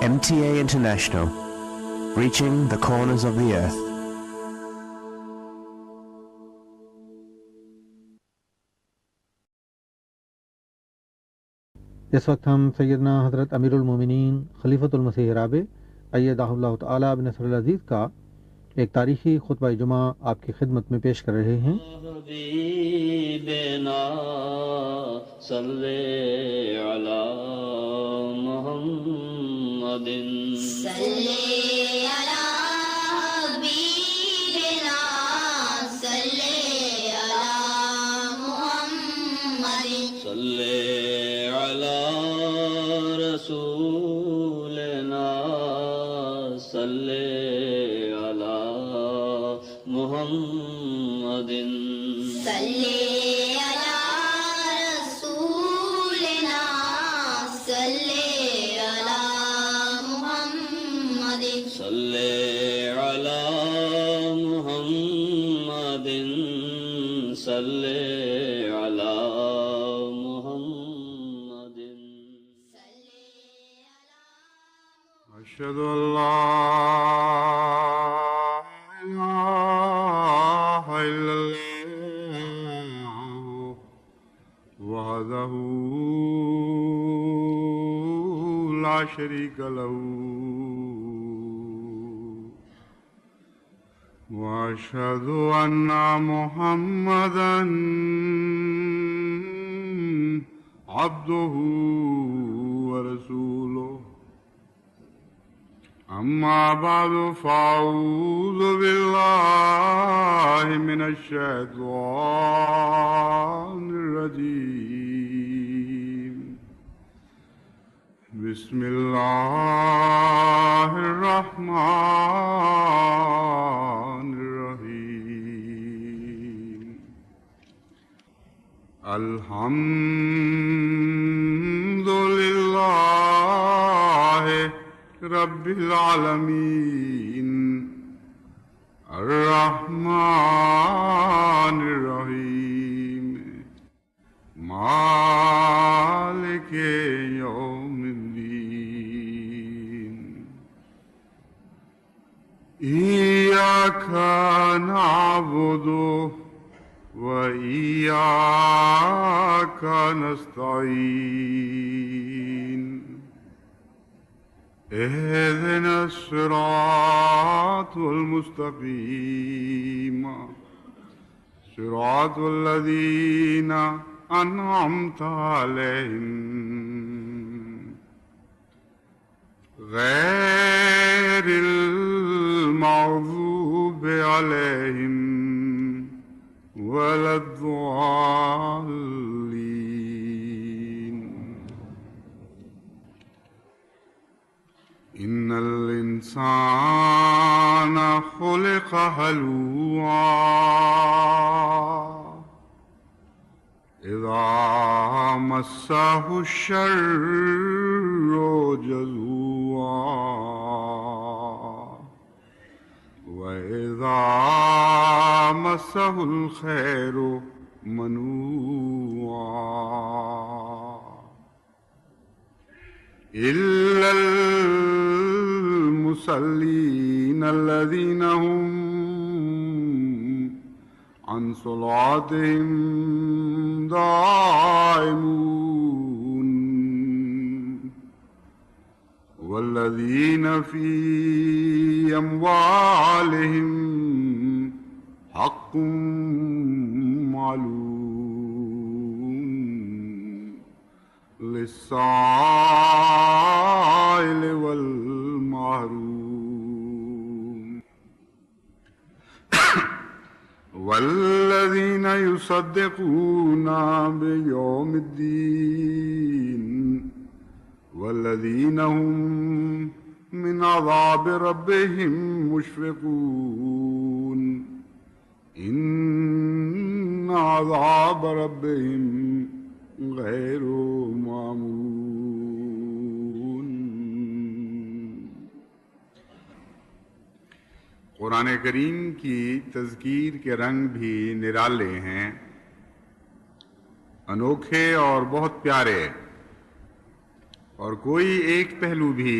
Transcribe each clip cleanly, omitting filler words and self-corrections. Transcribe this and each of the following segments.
MTA International, reaching the corners of the earth. اس وقت ہم سیدنا حضرت امیر المومنین خلیفۃ المسیح رابع ایدہ اللہ تعالیٰ بنصر العزیز کا ایک تاریخی خطبہ جمعہ آپ کی خدمت میں پیش کر رہے ہیں۔ حبیبنا صلی علی محمد صلی علی حبیبنا صلی علی محمد صلی علی رسولنا صلی علی محمد صلی علی رسولنا صلی علی محمد صلی علی محمد صلی علی محمد أشهد أن لا إله إلا الله وحده لا شريك له وأشهد أن محمدا عبده ورسوله أما بعد فأعوذ بالله من الشيطان الرجيم بسم الله الرحمن الرحيم الحمد لله رب العالمين الرحمن الرحيم مالك يوم الدين إياك نعبد وإياك نستعين اهدنا الصراط المستقيم صراط الذين أنعمت عليهم غير المغضوب عليهم ولا الضالين إن الإنسان خلق هلوعا إذا مسه الشر جزوعا وإذا مسه الخير منوعا إلا المصلين الذين هم عن صلاتهم دائمون والذين في أموالهم حق معلوم للسائل والمحروم والذين يصدقون بيوم الدين والذين هم من عذاب ربهم مشفقون إن عذاب ربهم غیر معمون۔ قرآن کریم کی تذکیر کے رنگ بھی نرالے ہیں، انوکھے اور بہت پیارے، اور کوئی ایک پہلو بھی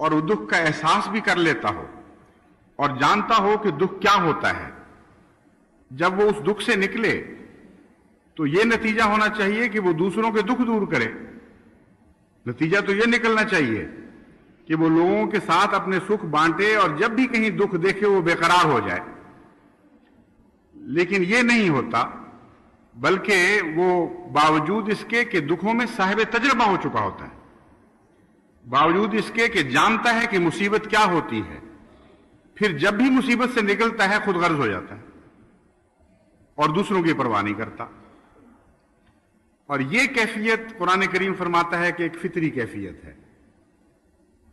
اور وہ دکھ کا احساس بھی کر لیتا ہو اور جانتا ہو کہ دکھ کیا ہوتا ہے، جب وہ اس دکھ سے نکلے تو یہ نتیجہ ہونا چاہیے کہ وہ دوسروں کے دکھ دور کرے. نتیجہ تو یہ نکلنا چاہیے کہ وہ لوگوں کے ساتھ اپنے سکھ بانٹے اور جب بھی کہیں دکھ دیکھے وہ بے قرار ہو جائے. لیکن یہ نہیں ہوتا، بلکہ وہ باوجود اس کے کہ دکھوں میں صاحب تجربہ ہو چکا ہوتا ہے، باوجود اس کے کہ جانتا ہے کہ مصیبت کیا ہوتی ہے، پھر جب بھی مصیبت سے نکلتا ہے خود غرض ہو جاتا ہے اور دوسروں کی پرواہ نہیں کرتا. اور یہ کیفیت قرآن کریم فرماتا ہے کہ ایک فطری کیفیت ہے،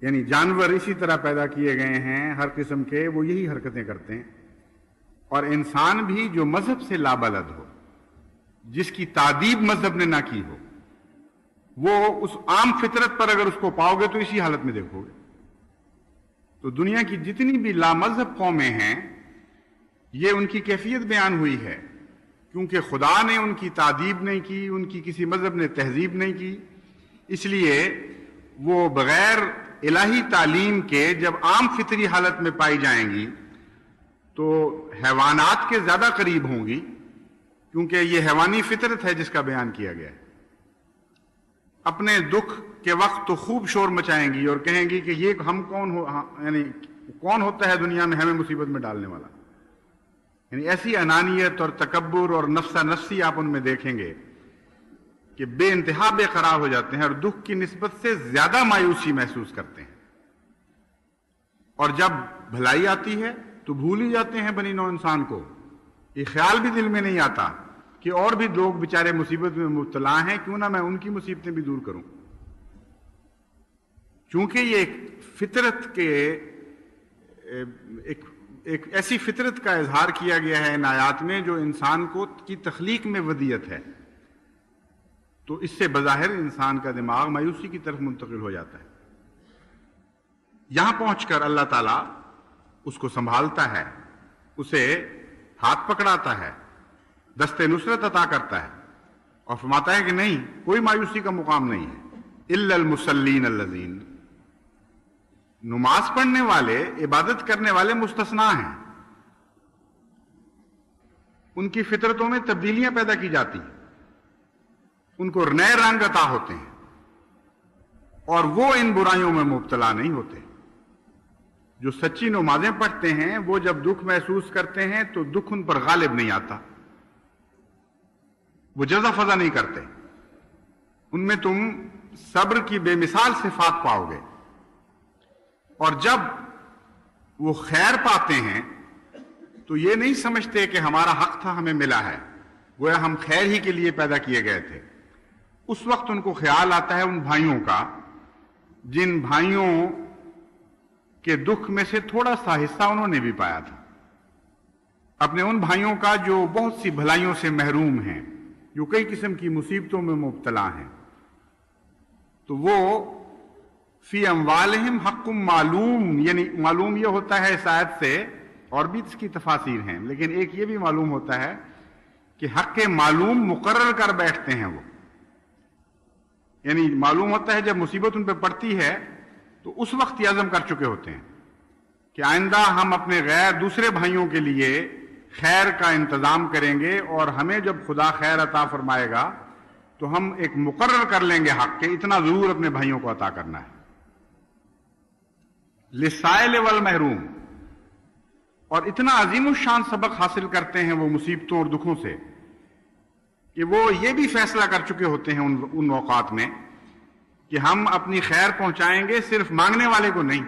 یعنی جانور اسی طرح پیدا کیے گئے ہیں ہر قسم کے، وہ یہی حرکتیں کرتے ہیں. اور انسان بھی جو مذہب سے لابلد ہو، جس کی تعدیب مذہب نے نہ کی ہو، وہ اس عام فطرت پر اگر اس کو پاؤ گے تو اسی حالت میں دیکھو گے. تو دنیا کی جتنی بھی لامذہب قومیں ہیں، یہ ان کی کیفیت بیان ہوئی ہے، کیونکہ خدا نے ان کی تعدیب نہیں کی، ان کی کسی مذہب نے تہذیب نہیں کی، اس لیے وہ بغیر الہی تعلیم کے جب عام فطری حالت میں پائی جائیں گی تو حیوانات کے زیادہ قریب ہوں گی، کیونکہ یہ حیوانی فطرت ہے جس کا بیان کیا گیا ہے. اپنے دکھ کے وقت تو خوب شور مچائیں گی اور کہیں گی کہ یہ ہم یعنی کون ہوتا ہے دنیا میں ہمیں مصیبت میں ڈالنے والا. یعنی ایسی انانیت اور تکبر اور نفسہ نفسی آپ ان میں دیکھیں گے کہ بے انتہا بے قرار ہو جاتے ہیں اور دکھ کی نسبت سے زیادہ مایوسی محسوس کرتے ہیں. اور جب بھلائی آتی ہے تو بھول ہی جاتے ہیں بنی نوع انسان کو. یہ خیال بھی دل میں نہیں آتا کہ اور بھی لوگ بیچارے مصیبت میں مبتلا ہیں، کیوں نہ میں ان کی مصیبتیں بھی دور کروں. چونکہ یہ ایک فطرت کے ایک ایسی فطرت کا اظہار کیا گیا ہے ان آیات میں جو انسان کو کی تخلیق میں ودیت ہے، تو اس سے بظاہر انسان کا دماغ مایوسی کی طرف منتقل ہو جاتا ہے. یہاں پہنچ کر اللہ تعالیٰ اس کو سنبھالتا ہے، اسے ہاتھ پکڑاتا ہے، دست نصرت عطا کرتا ہے اور فرماتا ہے کہ نہیں، کوئی مایوسی کا مقام نہیں ہے. الا المصلین الذین، نماز پڑھنے والے، عبادت کرنے والے مستثنا ہیں. ان کی فطرتوں میں تبدیلیاں پیدا کی جاتی ہیں، ان کو نئے رنگ عطا ہوتے ہیں اور وہ ان برائیوں میں مبتلا نہیں ہوتے. جو سچی نمازیں پڑھتے ہیں وہ جب دکھ محسوس کرتے ہیں تو دکھ ان پر غالب نہیں آتا، وہ جزا فضا نہیں کرتے. ان میں تم صبر کی بے مثال صفات پاؤ گے. اور جب وہ خیر پاتے ہیں تو یہ نہیں سمجھتے کہ ہمارا حق تھا ہمیں ملا ہے، گویا ہم خیر ہی کے لیے پیدا کیے گئے تھے. اس وقت ان کو خیال آتا ہے ان بھائیوں کا جن بھائیوں کے دکھ میں سے تھوڑا سا حصہ انہوں نے بھی پایا تھا، اپنے ان بھائیوں کا جو بہت سی بھلائیوں سے محروم ہیں، جو کئی قسم کی مصیبتوں میں مبتلا ہیں. تو وہ فی اموالہم حق معلوم، یعنی معلوم یہ ہوتا ہے اس آیت سے، اور بھی اس کی تفاسیر ہیں، لیکن ایک یہ بھی معلوم ہوتا ہے کہ حق معلوم مقرر کر بیٹھتے ہیں وہ. یعنی معلوم ہوتا ہے جب مصیبت ان پہ پڑتی ہے تو اس وقت یہ عزم کر چکے ہوتے ہیں کہ آئندہ ہم اپنے غیر دوسرے بھائیوں کے لیے خیر کا انتظام کریں گے، اور ہمیں جب خدا خیر عطا فرمائے گا تو ہم ایک مقرر کر لیں گے حق کہ اتنا ضرور اپنے بھائیوں کو عطا کرنا ہے. للسائل والمحروم. اور اتنا عظیم الشان سبق حاصل کرتے ہیں وہ مصیبتوں اور دکھوں سے کہ وہ یہ بھی فیصلہ کر چکے ہوتے ہیں ان اوقات میں کہ ہم اپنی خیر پہنچائیں گے صرف مانگنے والے کو نہیں،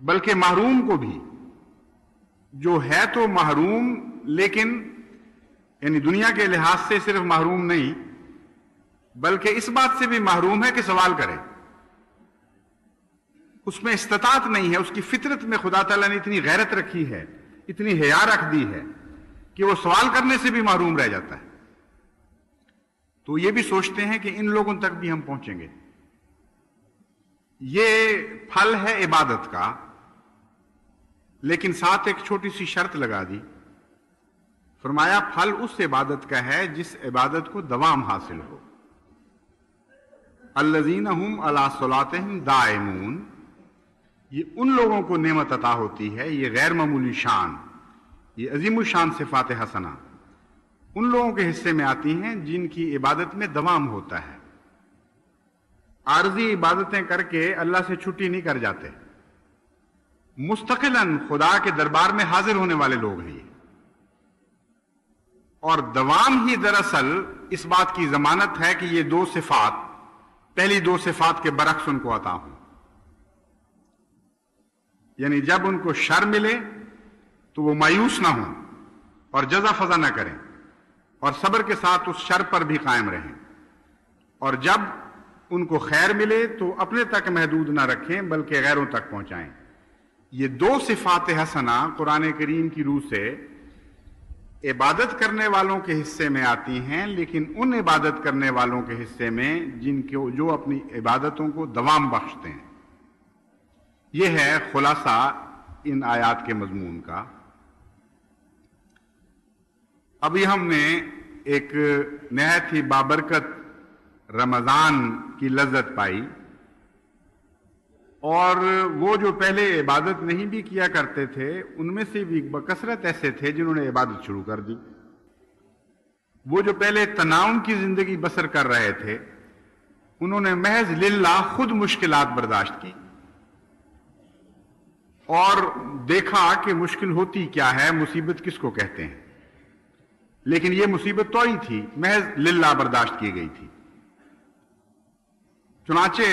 بلکہ محروم کو بھی، جو ہے تو محروم لیکن یعنی دنیا کے لحاظ سے صرف محروم نہیں، بلکہ اس بات سے بھی محروم ہے کہ سوال کرے. اس میں استطاعت نہیں ہے، اس کی فطرت میں خدا تعالیٰ نے اتنی غیرت رکھی ہے، اتنی حیا رکھ دی ہے کہ وہ سوال کرنے سے بھی محروم رہ جاتا ہے. تو یہ بھی سوچتے ہیں کہ ان لوگوں تک بھی ہم پہنچیں گے. یہ پھل ہے عبادت کا، لیکن ساتھ ایک چھوٹی سی شرط لگا دی. فرمایا پھل اس عبادت کا ہے جس عبادت کو دوام حاصل ہو. الذین هم علی صلاتہم دائمون، یہ ان لوگوں کو نعمت عطا ہوتی ہے، یہ غیر معمولی شان، یہ عظیم الشان صفات حسنہ ان لوگوں کے حصے میں آتی ہیں جن کی عبادت میں دوام ہوتا ہے، عارضی عبادتیں کر کے اللہ سے چھٹی نہیں کر جاتے، مستقلاً خدا کے دربار میں حاضر ہونے والے لوگ ہیں یہ، اور دوام ہی دراصل اس بات کی ضمانت ہے کہ یہ دو صفات، پہلی دو صفات کے برعکس ان کو عطا ہوں، یعنی جب ان کو شر ملے تو وہ مایوس نہ ہوں اور جزا فضا نہ کریں اور صبر کے ساتھ اس شر پر بھی قائم رہیں، اور جب ان کو خیر ملے تو اپنے تک محدود نہ رکھیں بلکہ غیروں تک پہنچائیں۔ یہ دو صفات حسنہ قرآن کریم کی روح سے عبادت کرنے والوں کے حصے میں آتی ہیں، لیکن ان عبادت کرنے والوں کے حصے میں جن کو جو اپنی عبادتوں کو دوام بخشتے ہیں۔ یہ ہے خلاصہ ان آیات کے مضمون کا۔ ابھی ہم نے ایک نہایت ہی بابرکت رمضان کی لذت پائی، اور وہ جو پہلے عبادت نہیں بھی کیا کرتے تھے ان میں سے بھی بکثرت ایسے تھے جنہوں نے عبادت شروع کر دی۔ وہ جو پہلے تناؤم کی زندگی بسر کر رہے تھے انہوں نے محض للہ خود مشکلات برداشت کی اور دیکھا کہ مشکل ہوتی کیا ہے، مصیبت کس کو کہتے ہیں، لیکن یہ مصیبت تو ہی تھی، محض للہ برداشت کی گئی تھی۔ چنانچہ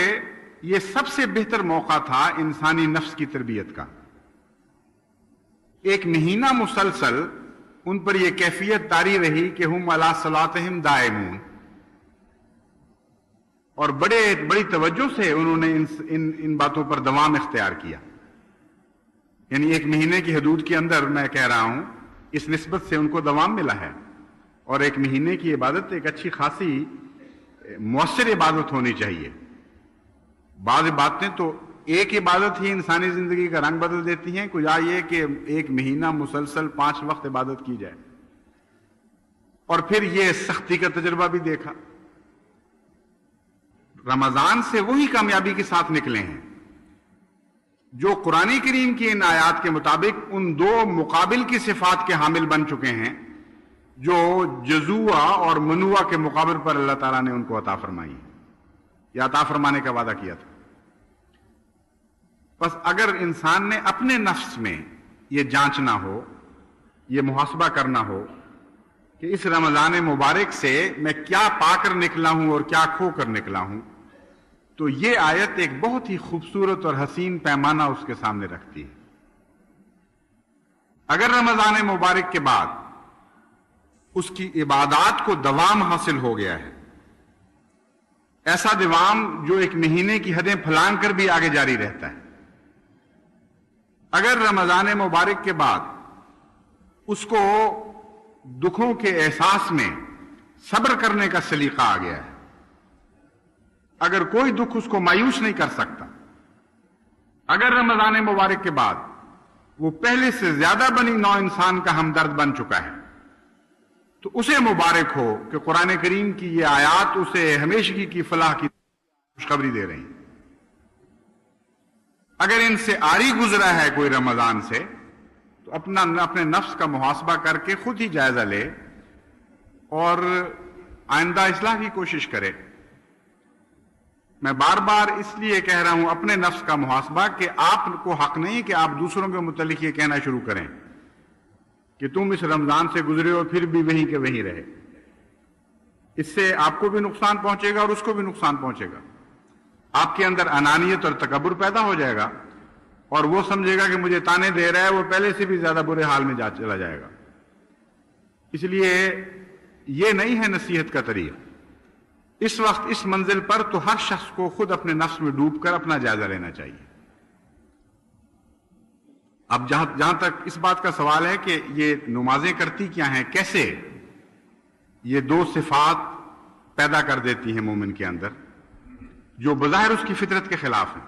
یہ سب سے بہتر موقع تھا انسانی نفس کی تربیت کا۔ ایک مہینہ مسلسل ان پر یہ کیفیت طاری رہی کہ ہم علی صلاتہم دائمون، اور بڑی توجہ سے انہوں نے ان باتوں پر دوام اختیار کیا، یعنی ایک مہینے کی حدود کے اندر میں کہہ رہا ہوں اس نسبت سے ان کو دوام ملا ہے، اور ایک مہینے کی عبادت ایک اچھی خاصی مؤثر عبادت ہونی چاہیے۔ بعض باتیں تو ایک عبادت ہی انسانی زندگی کا رنگ بدل دیتی ہیں، کچھ یہ کہ ایک مہینہ مسلسل 5 وقت عبادت کی جائے، اور پھر یہ سختی کا تجربہ بھی دیکھا۔ رمضان سے وہی کامیابی کے ساتھ نکلے ہیں جو قرآن کریم کی ان آیات کے مطابق ان دو مقابل کی صفات کے حامل بن چکے ہیں جو جزوع اور منوع کے مقابل پر اللہ تعالیٰ نے ان کو عطا فرمائی ہے یا عطا فرمانے کا وعدہ کیا تھا۔ بس اگر انسان نے اپنے نفس میں یہ جانچنا ہو، یہ محاسبہ کرنا ہو کہ اس رمضان مبارک سے میں کیا پا کر نکلا ہوں اور کیا کھو کر نکلا ہوں، تو یہ آیت ایک بہت ہی خوبصورت اور حسین پیمانہ اس کے سامنے رکھتی ہے۔ اگر رمضان مبارک کے بعد اس کی عبادات کو دوام حاصل ہو گیا ہے، ایسا دوام جو ایک مہینے کی حدیں پھلانگ کر بھی آگے جاری رہتا ہے، اگر رمضان مبارک کے بعد اس کو دکھوں کے احساس میں صبر کرنے کا سلیقہ آ گیا ہے، اگر کوئی دکھ اس کو مایوس نہیں کر سکتا، اگر رمضان مبارک کے بعد وہ پہلے سے زیادہ بنی نوع انسان کا ہمدرد بن چکا ہے، تو اسے مبارک ہو کہ قرآن کریم کی یہ آیات اسے ہمیشگی کی فلاح کی خوشخبری دے رہی ہیں۔ اگر ان سے آری گزرا ہے کوئی رمضان سے تو اپنے نفس کا محاسبہ کر کے خود ہی جائزہ لے اور آئندہ اصلاح کی کوشش کرے۔ میں بار بار اس لیے کہہ رہا ہوں اپنے نفس کا محاسبہ کہ آپ کو حق نہیں کہ آپ دوسروں کے متعلق یہ کہنا شروع کریں کہ تم اس رمضان سے گزرے ہو پھر بھی وہیں کے وہیں رہے۔ اس سے آپ کو بھی نقصان پہنچے گا اور اس کو بھی نقصان پہنچے گا۔ آپ کے اندر انانیت اور تکبر پیدا ہو جائے گا اور وہ سمجھے گا کہ مجھے تانے دے رہا ہے، وہ پہلے سے بھی زیادہ برے حال میں چلا جائے گا۔ اس لیے یہ نہیں ہے نصیحت کا طریق۔ اس وقت اس منزل پر تو ہر شخص کو خود اپنے نفس میں ڈوب کر اپنا جائزہ لینا چاہیے۔ اب جہاں تک اس بات کا سوال ہے کہ یہ نمازیں کرتی کیا ہیں، کیسے یہ دو صفات پیدا کر دیتی ہیں مومن کے اندر جو بظاہر اس کی فطرت کے خلاف ہیں،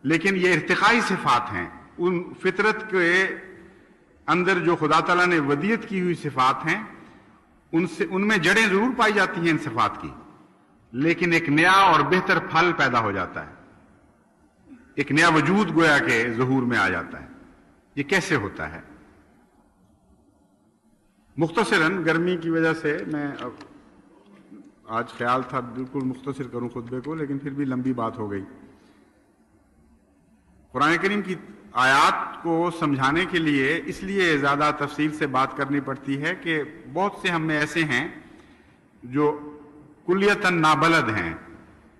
لیکن یہ ارتقائی صفات ہیں۔ ان فطرت کے اندر جو خدا تعالیٰ نے ودیت کی ہوئی صفات ہیں ان میں جڑیں ضرور پائی جاتی ہیں ان صفات کی، لیکن ایک نیا اور بہتر پھل پیدا ہو جاتا ہے، ایک نیا وجود گویا کہ ظہور میں آ جاتا ہے۔ یہ کیسے ہوتا ہے؟ مختصراً گرمی کی وجہ سے میں آج خیال تھا بالکل مختصر کروں خطبے کو، لیکن پھر بھی لمبی بات ہو گئی۔ قرآن کریم کی آیات کو سمجھانے کے لیے اس لیے زیادہ تفصیل سے بات کرنی پڑتی ہے کہ بہت سے ہم میں ایسے ہیں جو کلیتاً نابلد ہیں،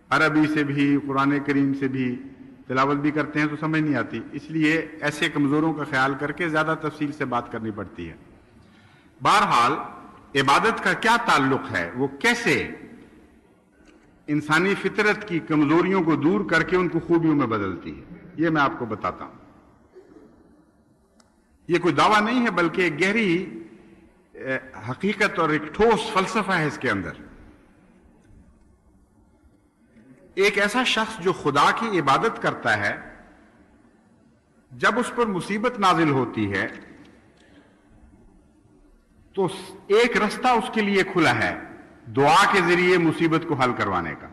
عربی سے بھی قرآن کریم سے بھی تلاوت بھی کرتے ہیں تو سمجھ نہیں آتی، اس لیے ایسے کمزوروں کا خیال کر کے زیادہ تفصیل سے بات کرنی پڑتی ہے۔ بہرحال عبادت کا کیا تعلق ہے، وہ کیسے انسانی فطرت کی کمزوریوں کو دور کر کے ان کو خوبیوں میں بدلتی ہے، یہ میں آپ کو بتاتا ہوں۔ یہ کوئی دعویٰ نہیں ہے بلکہ ایک گہری حقیقت اور ایک ٹھوس فلسفہ ہے اس کے اندر۔ ایک ایسا شخص جو خدا کی عبادت کرتا ہے، جب اس پر مصیبت نازل ہوتی ہے تو ایک رستہ اس کے لیے کھلا ہے دعا کے ذریعے مصیبت کو حل کروانے کا۔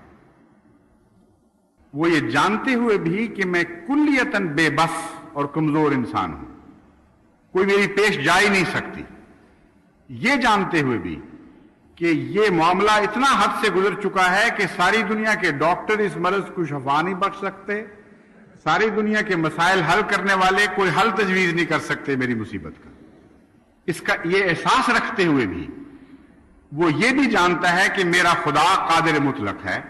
وہ یہ جانتے ہوئے بھی کہ میں کلیتاً بے بس اور کمزور انسان ہوں، کوئی میری پیش جا ہی نہیں سکتی، یہ جانتے ہوئے بھی کہ یہ معاملہ اتنا حد سے گزر چکا ہے کہ ساری دنیا کے ڈاکٹر اس مرض کو شفا نہیں بخش سکتے، ساری دنیا کے مسائل حل کرنے والے کوئی حل تجویز نہیں کر سکتے میری مصیبت کا۔ اس کا یہ احساس رکھتے ہوئے بھی وہ یہ بھی جانتا ہے کہ میرا خدا قادر مطلق ہے،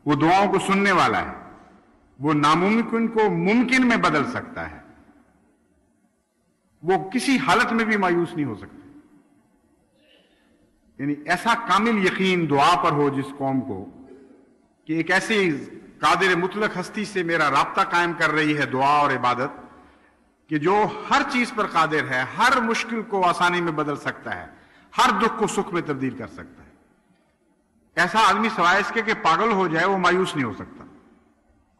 وہ دعاؤں کو سننے والا ہے، وہ ناممکن کو ممکن میں بدل سکتا ہے، وہ کسی حالت میں بھی مایوس نہیں ہو سکتا۔ یعنی ایسا کامل یقین دعا پر ہو جس قوم کو کہ ایک ایسی قادر مطلق ہستی سے میرا رابطہ قائم کر رہی ہے دعا اور عبادت کہ جو ہر چیز پر قادر ہے، ہر مشکل کو آسانی میں بدل سکتا ہے، ہر دکھ کو سکھ میں تبدیل کر سکتا ہے۔ ایسا آدمی سوائے اس کے کہ پاگل ہو جائے وہ مایوس نہیں ہو سکتا،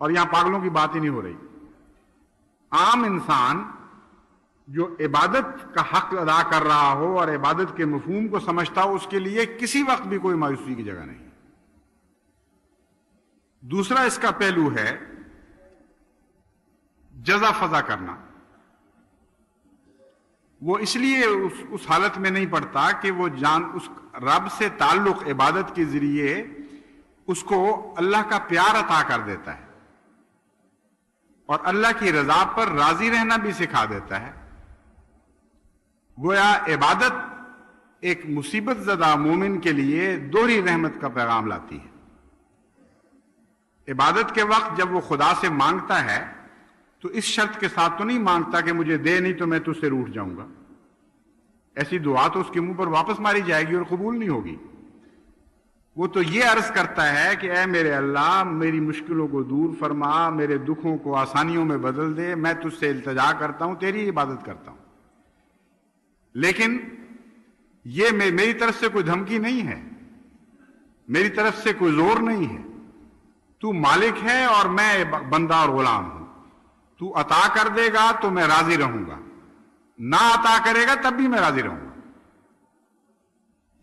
اور یہاں پاگلوں کی بات ہی نہیں ہو رہی۔ عام انسان جو عبادت کا حق ادا کر رہا ہو اور عبادت کے مفہوم کو سمجھتا ہو، اس کے لیے کسی وقت بھی کوئی مایوسی کی جگہ نہیں۔ دوسرا اس کا پہلو ہے جزا فضا کرنا۔ وہ اس لیے اس حالت میں نہیں پڑتا کہ وہ اس رب سے تعلق عبادت کے ذریعے اس کو اللہ کا پیار عطا کر دیتا ہے اور اللہ کی رضا پر راضی رہنا بھی سکھا دیتا ہے۔ گویا عبادت ایک مصیبت زدہ مومن کے لیے دوہری رحمت کا پیغام لاتی ہے۔ عبادت کے وقت جب وہ خدا سے مانگتا ہے تو اس شرط کے ساتھ تو نہیں مانگتا کہ مجھے دے نہیں تو میں تجھ سے روٹھ جاؤں گا، ایسی دعا تو اس کے منہ پر واپس ماری جائے گی اور قبول نہیں ہوگی۔ وہ تو یہ عرض کرتا ہے کہ اے میرے اللہ، میری مشکلوں کو دور فرما، میرے دکھوں کو آسانیوں میں بدل دے، میں تجھ سے التجا کرتا ہوں، تیری عبادت کرتا ہوں۔ لیکن یہ میری طرف سے کوئی دھمکی نہیں ہے، میری طرف سے کوئی زور نہیں ہے، تو مالک ہے اور میں بندہ اور غلام ہوں، تو عطا کر دے گا تو میں راضی رہوں گا، نہ عطا کرے گا تب بھی میں راضی رہوں گا۔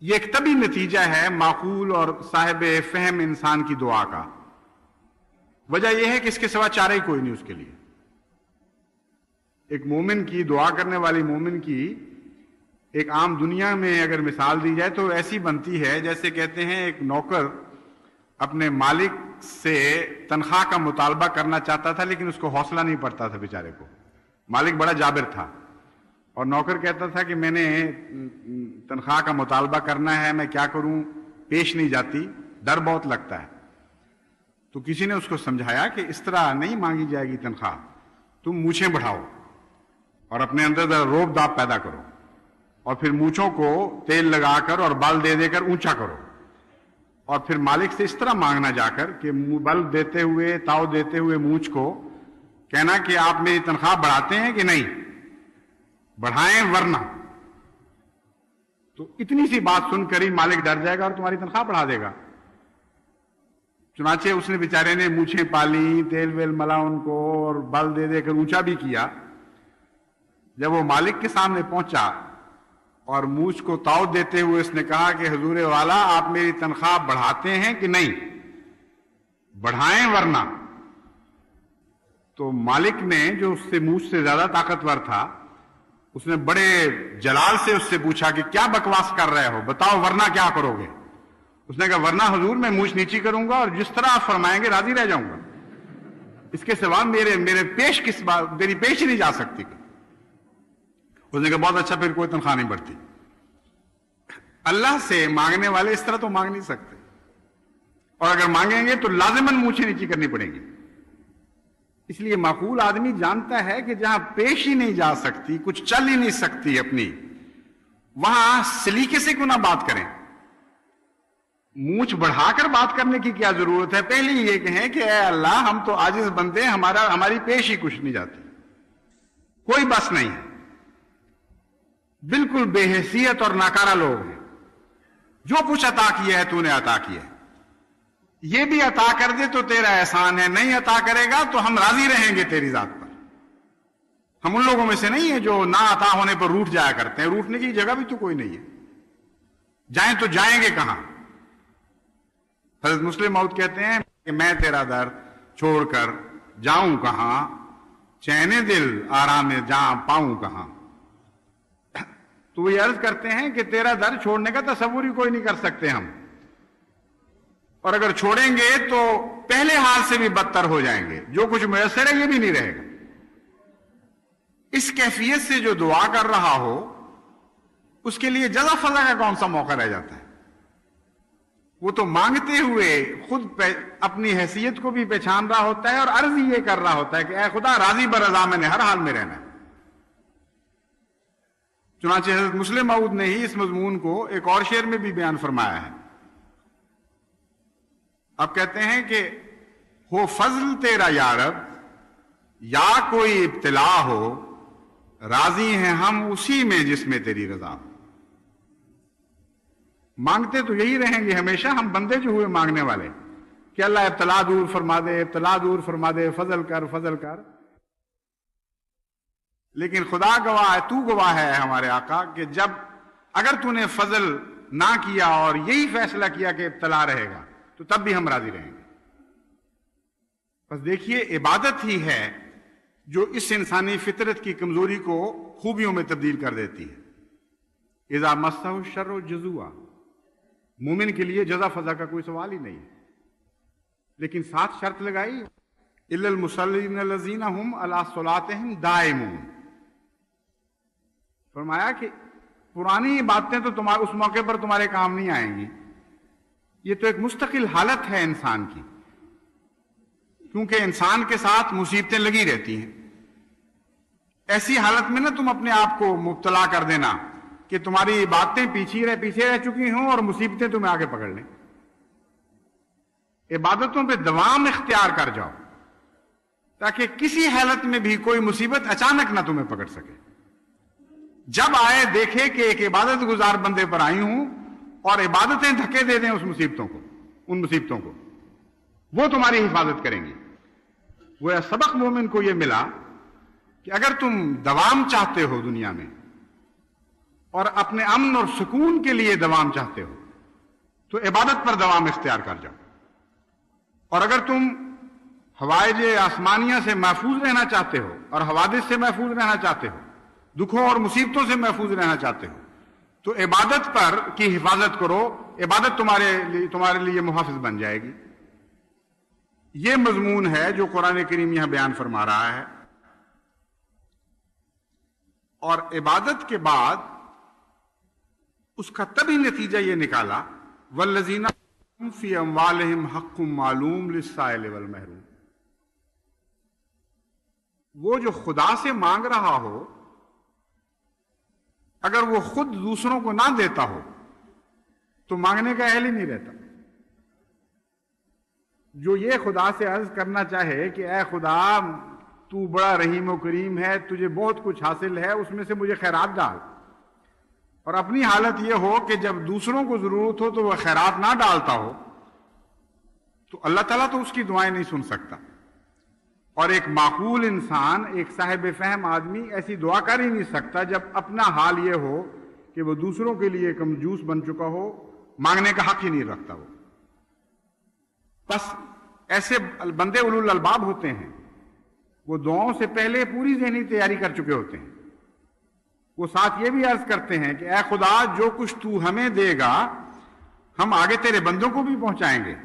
یہ ایک طبی نتیجہ ہے معقول اور صاحب فہم انسان کی دعا کا۔ وجہ یہ ہے کہ اس کے سوا چارہ ہی کوئی نہیں اس کے لیے۔ ایک مومن کی، دعا کرنے والی مومن کی ایک عام دنیا میں اگر مثال دی جائے تو ایسی بنتی ہے جیسے کہتے ہیں ایک نوکر اپنے مالک سے تنخواہ کا مطالبہ کرنا چاہتا تھا، لیکن اس کو حوصلہ نہیں پڑتا تھا بیچارے کو۔ مالک بڑا جابر تھا اور نوکر کہتا تھا کہ میں نے تنخواہ کا مطالبہ کرنا ہے، میں کیا کروں، پیش نہیں جاتی، ڈر بہت لگتا ہے۔ تو کسی نے اس کو سمجھایا کہ اس طرح نہیں مانگی جائے گی تنخواہ، تم مونچھیں بڑھاؤ اور اپنے اندر روب داب پیدا کرو، اور پھر مونچھوں کو تیل لگا کر اور بل دے دے کر اونچا کرو، اور پھر مالک سے اس طرح مانگنا جا کر کہ بل دیتے ہوئے، تاؤ دیتے ہوئے مونچھ کو کہنا کہ آپ میری تنخواہ بڑھاتے ہیں کہ نہیں، بڑھائیں ورنہ۔ تو اتنی سی بات سن کر ہی مالک ڈر جائے گا اور تمہاری تنخواہ بڑھا دے گا۔ چنانچہ اس نے بیچارے نے مونچھیں پالی، تیل ویل ملا ان کو اور بل دے دے کر اونچا بھی کیا۔ جب وہ مالک کے سامنے پہنچا اور مونچھ کو تاؤ دیتے ہوئے اس نے کہا کہ حضور والا آپ میری تنخواہ بڑھاتے ہیں کہ نہیں؟ بڑھائیں ورنہ۔ تو مالک نے، جو اس سے مونچھ سے زیادہ طاقتور تھا، اس نے بڑے جلال سے اس سے پوچھا کہ کیا بکواس کر رہے ہو، بتاؤ ورنہ کیا کرو گے؟ اس نے کہا ورنہ حضور میں مونچھ نیچی کروں گا اور جس طرح آپ فرمائیں گے راضی رہ جاؤں گا، اس کے سوا میری پیش ہی نہیں جا سکتی۔ اس نے کہا بہت اچھا، پھر کوئی تنخواہ نہیں بڑھتی۔ اللہ سے مانگنے والے اس طرح تو مانگ نہیں سکتے، اور اگر مانگیں گے تو لازماً مونچھیں نیچی کرنی پڑیں گی۔ اس لیے معقول آدمی جانتا ہے کہ جہاں پیش ہی نہیں جا سکتی، کچھ چل ہی نہیں سکتی اپنی، وہاں سلیقے سے کیوں نہ بات کریں؟ مونچھ بڑھا کر بات کرنے کی کیا ضرورت ہے؟ پہلے یہ کہیں کہ اے اللہ ہم تو عاجز بندے، ہماری پیش ہی کچھ نہیں جاتی، کوئی بس نہیں ہے، بالکل بے حیثیت اور ناکارہ لوگ ہیں، جو کچھ عطا کیا ہے تو نے عطا کیا ہے، یہ بھی عطا کر دے تو تیرا احسان ہے، نہیں عطا کرے گا تو ہم راضی رہیں گے تیری ذات پر۔ ہم ان لوگوں میں سے نہیں ہیں جو نہ عطا ہونے پر روٹھ جایا کرتے ہیں، روٹنے کی جگہ بھی تو کوئی نہیں ہے، جائیں تو جائیں گے کہاں؟ حضرت مسلم موعود کہتے ہیں کہ میں تیرا در چھوڑ کر جاؤں کہاں، چین دل آرام جہاں پاؤں کہاں۔ تو وہ یہ عرض کرتے ہیں کہ تیرا در چھوڑنے کا تصور ہی کوئی نہیں کر سکتے ہم، اور اگر چھوڑیں گے تو پہلے حال سے بھی بدتر ہو جائیں گے، جو کچھ میسر ہے یہ بھی نہیں رہے گا۔ اس کیفیت سے جو دعا کر رہا ہو اس کے لیے جزا فضا کا کون سا موقع رہ جاتا ہے؟ وہ تو مانگتے ہوئے خود اپنی حیثیت کو بھی پہچان رہا ہوتا ہے اور عرض یہ کر رہا ہوتا ہے کہ اے خدا راضی برضا میں نے ہر حال میں رہنا ہے۔ چنانچہ حضرت مسلم موعود نے ہی اس مضمون کو ایک اور شعر میں بھی بیان فرمایا ہے۔ اب کہتے ہیں کہ ہو فضل تیرا یا رب یا کوئی ابتلا ہو، راضی ہیں ہم اسی میں جس میں تیری رضا ہو۔ مانگتے تو یہی رہیں گے ہمیشہ ہم بندے جو ہوئے مانگنے والے کہ اللہ ابتلا دور فرما دے، ابتلا دور فرما دے، فضل کر فضل کر۔ لیکن خدا گواہ ہے، تو گواہ ہے ہمارے آقا کہ جب اگر تو نے فضل نہ کیا اور یہی فیصلہ کیا کہ ابتلا رہے گا تو تب بھی ہم راضی رہیں گے۔ بس دیکھیے عبادت ہی ہے جو اس انسانی فطرت کی کمزوری کو خوبیوں میں تبدیل کر دیتی ہے۔ اذا مسہ الشر جزوعا، مومن کے لیے جزا فضا کا کوئی سوال ہی نہیں ہے، لیکن ساتھ شرط لگائی الا المصلین الذین هم علی صلاتهم دائمون۔ فرمایا کہ پرانی باتیں تو اس موقع پر تمہارے کام نہیں آئیں گی، یہ تو ایک مستقل حالت ہے انسان کی، کیونکہ انسان کے ساتھ مصیبتیں لگی رہتی ہیں۔ ایسی حالت میں نہ تم اپنے آپ کو مبتلا کر دینا کہ تمہاری باتیں پیچھے رہ چکی ہوں اور مصیبتیں تمہیں آگے پکڑ لیں۔ عبادتوں پہ دوام اختیار کر جاؤ تاکہ کسی حالت میں بھی کوئی مصیبت اچانک نہ تمہیں پکڑ سکے۔ جب آئے دیکھے کہ ایک عبادت گزار بندے پر آئی ہوں اور عبادتیں دھکے دے دیں ان مصیبتوں کو، وہ تمہاری حفاظت کریں گی۔ وہ سبق مومن کو یہ ملا کہ اگر تم دوام چاہتے ہو دنیا میں اور اپنے امن اور سکون کے لیے دوام چاہتے ہو تو عبادت پر دوام اختیار کر جاؤ، اور اگر تم حوائج آسمانیہ سے محفوظ رہنا چاہتے ہو اور حوادث سے محفوظ رہنا چاہتے ہو، دکھوں اور مصیبتوں سے محفوظ رہنا چاہتے ہو، تو عبادت پر کی حفاظت کرو، عبادت تمہارے لیے محافظ بن جائے گی۔ یہ مضمون ہے جو قرآن کریم یہاں بیان فرما رہا ہے۔ اور عبادت کے بعد اس کا تبھی نتیجہ یہ نکالا والذین فی اموالہم حق معلوم للسائل والمحروم۔ وہ جو خدا سے مانگ رہا ہو، اگر وہ خود دوسروں کو نہ دیتا ہو تو مانگنے کا اہل ہی نہیں رہتا۔ جو یہ خدا سے عرض کرنا چاہے کہ اے خدا تو بڑا رحیم و کریم ہے، تجھے بہت کچھ حاصل ہے، اس میں سے مجھے خیرات ڈال، اور اپنی حالت یہ ہو کہ جب دوسروں کو ضرورت ہو تو وہ خیرات نہ ڈالتا ہو، تو اللہ تعالیٰ تو اس کی دعائیں نہیں سن سکتا۔ اور ایک معقول انسان، ایک صاحب فہم آدمی ایسی دعا کر ہی نہیں سکتا جب اپنا حال یہ ہو کہ کہ وہ دوسروں کے لیے کنجوس بن چکا ہو، مانگنے کا حق ہی نہیں رکھتا وہ. بس ایسے بندے اولو الالباب ہوتے ہیں، وہ دعاؤں سے پہلے پوری ذہنی تیاری کر چکے ہوتے ہیں. وہ ساتھ یہ بھی عرض کرتے ہیں کہ اے خدا، جو کچھ تو ہمیں دے گا ہم آگے تیرے بندوں کو بھی پہنچائیں گے،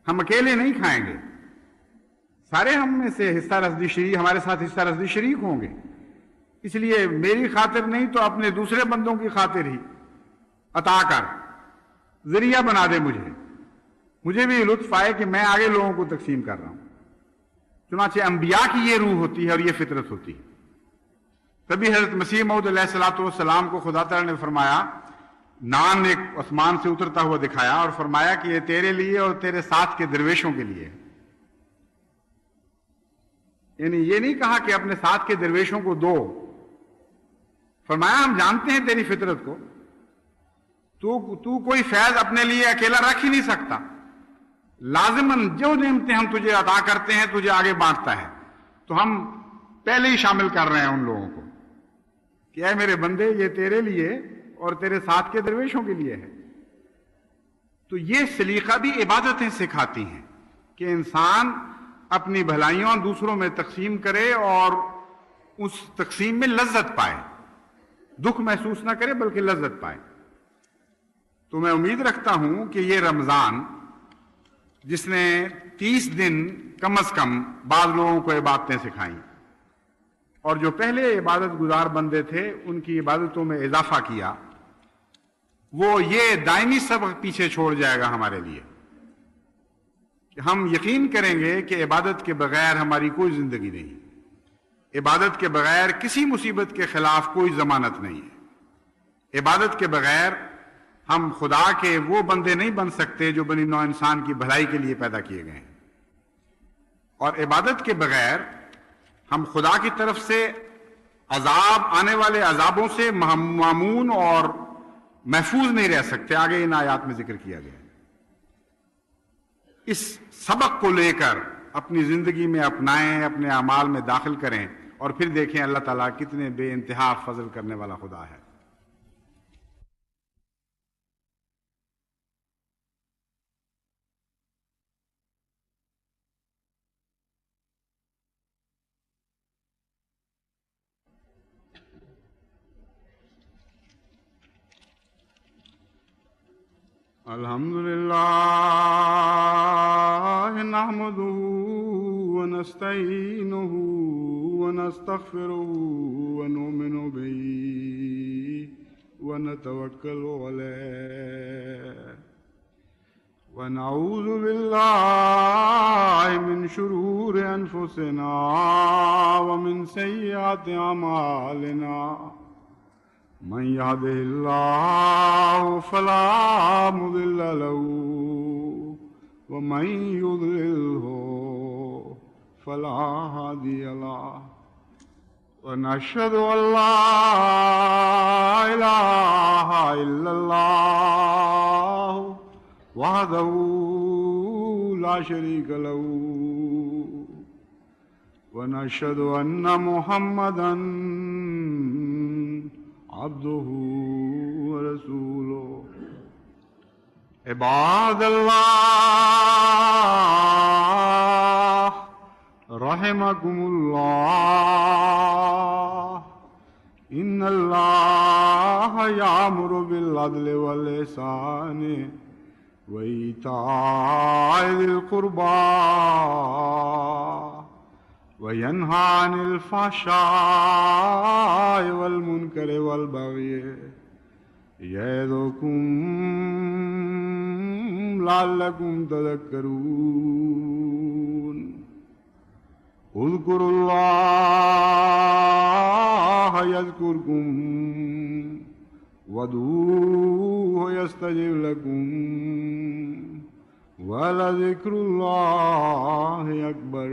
ہم اکیلے نہیں کھائیں گے، سارے ہم میں سے حصہ رزدی شریک، ہمارے ساتھ حصہ رزدی شریک ہوں گے. اس لیے میری خاطر نہیں تو اپنے دوسرے بندوں کی خاطر ہی عطا کر، ذریعہ بنا دے مجھے بھی لطف آئے کہ میں آگے لوگوں کو تقسیم کر رہا ہوں. چنانچہ انبیاء کی یہ روح ہوتی ہے اور یہ فطرت ہوتی ہے. تبھی حضرت مسیح موعود علیہ الصلوۃ والسلام کو خدا تعالی نے فرمایا، نان ایک آسمان سے اترتا ہوا دکھایا اور فرمایا کہ یہ تیرے لیے اور تیرے ساتھ کے درویشوں کے لیے ہے. یعنی یہ نہیں کہا کہ اپنے ساتھ کے درویشوں کو دو، فرمایا ہم جانتے ہیں تیری فطرت کو، تو کوئی فیض اپنے لیے اکیلا رکھ ہی نہیں سکتا، لازماً جو نعمتیں ہم تجھے عطا کرتے ہیں تجھے آگے بانٹتا ہے. تو ہم پہلے ہی شامل کر رہے ہیں ان لوگوں کو کہ اے میرے بندے، یہ تیرے لیے اور تیرے ساتھ کے درویشوں کے لیے ہے. تو یہ سلیقہ بھی عبادتیں سکھاتی ہیں کہ انسان اپنی بھلائیوں دوسروں میں تقسیم کرے اور اس تقسیم میں لذت پائے، دکھ محسوس نہ کرے بلکہ لذت پائے. تو میں امید رکھتا ہوں کہ یہ رمضان، جس نے 30 دن کم از کم بعض لوگوں کو عبادتیں سکھائیں اور جو پہلے عبادت گزار بندے تھے ان کی عبادتوں میں اضافہ کیا، وہ یہ دائمی سبق پیچھے چھوڑ جائے گا ہمارے لیے کہ ہم یقین کریں گے کہ عبادت کے بغیر ہماری کوئی زندگی نہیں، عبادت کے بغیر کسی مصیبت کے خلاف کوئی ضمانت نہیں ہے، عبادت کے بغیر ہم خدا کے وہ بندے نہیں بن سکتے جو بنی نوع انسان کی بھلائی کے لیے پیدا کیے گئے ہیں، اور عبادت کے بغیر ہم خدا کی طرف سے عذاب، آنے والے عذابوں سے مامون اور محفوظ نہیں رہ سکتے. آگے ان آیات میں ذکر کیا گیا. اس سبق کو لے کر اپنی زندگی میں اپنائیں، اپنے اعمال میں داخل کریں اور پھر دیکھیں اللہ تعالیٰ کتنے بے انتہا فضل کرنے والا خدا ہے. الحمدللہ نحمده ونستعینه ونستغفره ونؤمن به ونتوکل علیہ ونعوذ باللہ من شرور انفسنا ومن سیئات اعمالنا من يهده الله فلا مضل له ومن يضلله فلا هادي له ونشهد أن لا إله إلا الله وحده لا شريك له ونشهد أن محمدا عبده ورسوله عباد الله رحمكم الله إن الله يأمر بالعدل والإحسان وإيتاء ذي القربى وينهى عن الفحشاء والمنكر والبغي يعظكم لعلكم تذكرون اذكروا الله يذكركم وادعوه يستجب لكم ولذكر الله أكبر